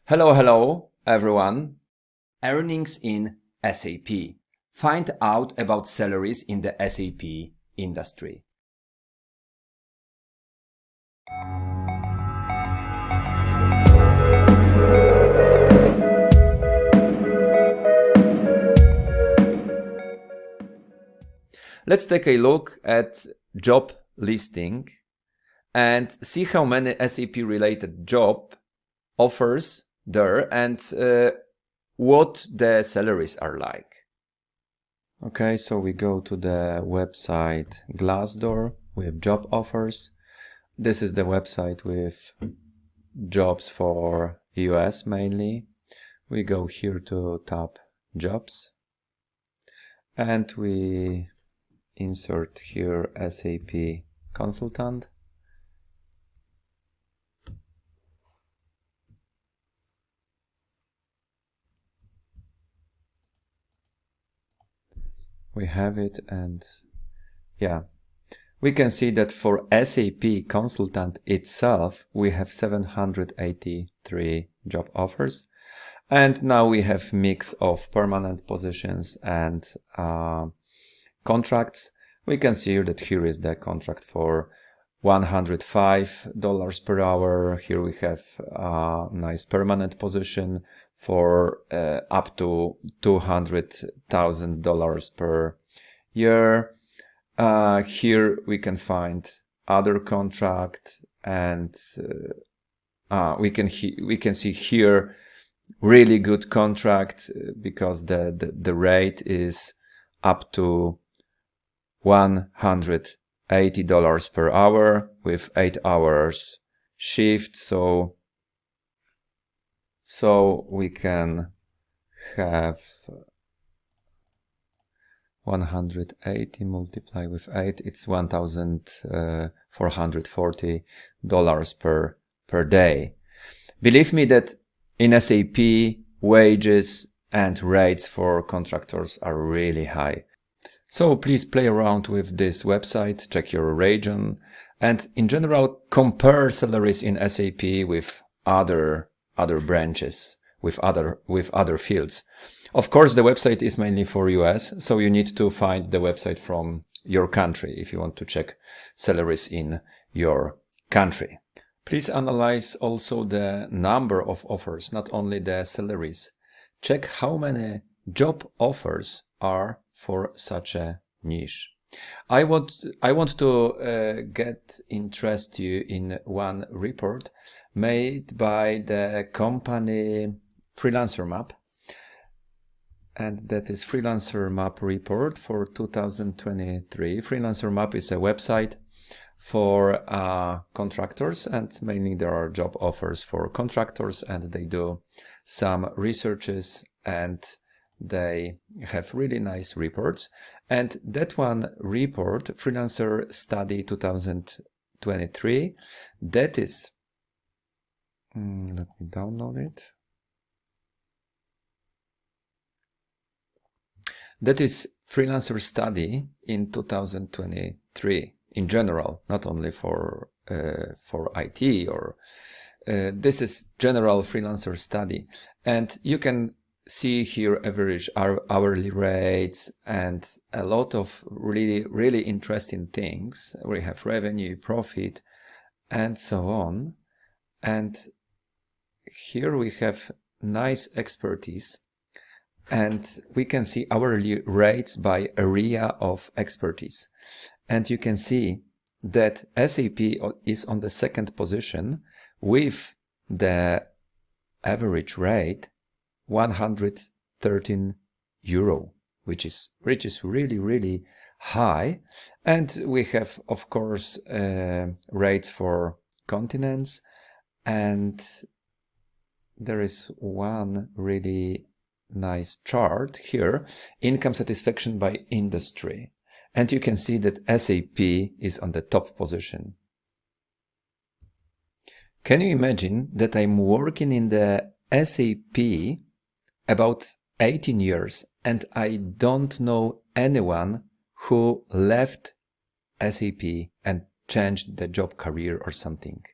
Hello everyone. Earnings in SAP. Find out about salaries in the SAP industry. Let's take a look at job listing and see how many SAP related job offers there and what the salaries are like. Okay, so we go to the website Glassdoor with job offers. This is the website with jobs for US mainly. We go here to tab jobs and we insert here SAP consultant. We have it, and yeah, we can see that for SAP consultant itself we have 783 job offers, and now we have mix of permanent positions and contracts. We can see that here is the contract for $105 per hour. Here we have a nice permanent position for up to $200,000 per year. Here we can find other contract, and we can see here really good contract because the rate is up to $180 per hour with 8 hours shift. So we can have 180 multiply with 8, it's $1,440 per day. Believe me that in SAP wages and rates for contractors are really high. So please play around with this website, check your region, and in general compare salaries in SAP with other branches, with other fields. Of course, the website is mainly for US, so you need to find the website from your country if you want to check salaries in your country. Please analyze also the number of offers, not only the salaries. Check how many job offers are for such a niche. I want to interest you in one report made by the company Freelancer Map, and that is Freelancer Map report for 2023. Freelancer Map is a website for contractors, and mainly there are job offers for contractors, and they do some researches and they have really nice reports. And that one report, Freelancer Study 2023, that is, let me download it. That is Freelancer Study in 2023 in general, not only for IT or this is general Freelancer Study, and you can see here average hourly rates and a lot of really interesting things. We have revenue, profit, and so on. And here we have nice expertise, and we can see hourly rates by area of expertise. And you can see that SAP is on the second position with the average rate 113 euro, which is really high. And we have, of course, rates for continents, and there is one really nice chart here, income satisfaction by industry, and you can see that SAP is on the top position. Can you imagine that I'm working in the SAP about 18 years and I don't know anyone who left SAP and changed the job career or something?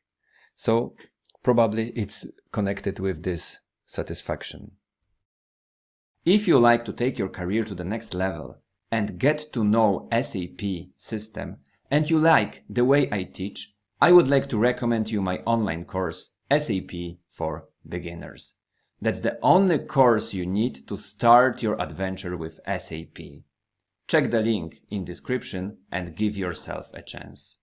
So probably it's connected with this satisfaction. If you like to take your career to the next level and get to know SAP system, and you like the way I teach, I would like to recommend you my online course, SAP for Beginners. That's the only course you need to start your adventure with SAP. Check the link in description and give yourself a chance.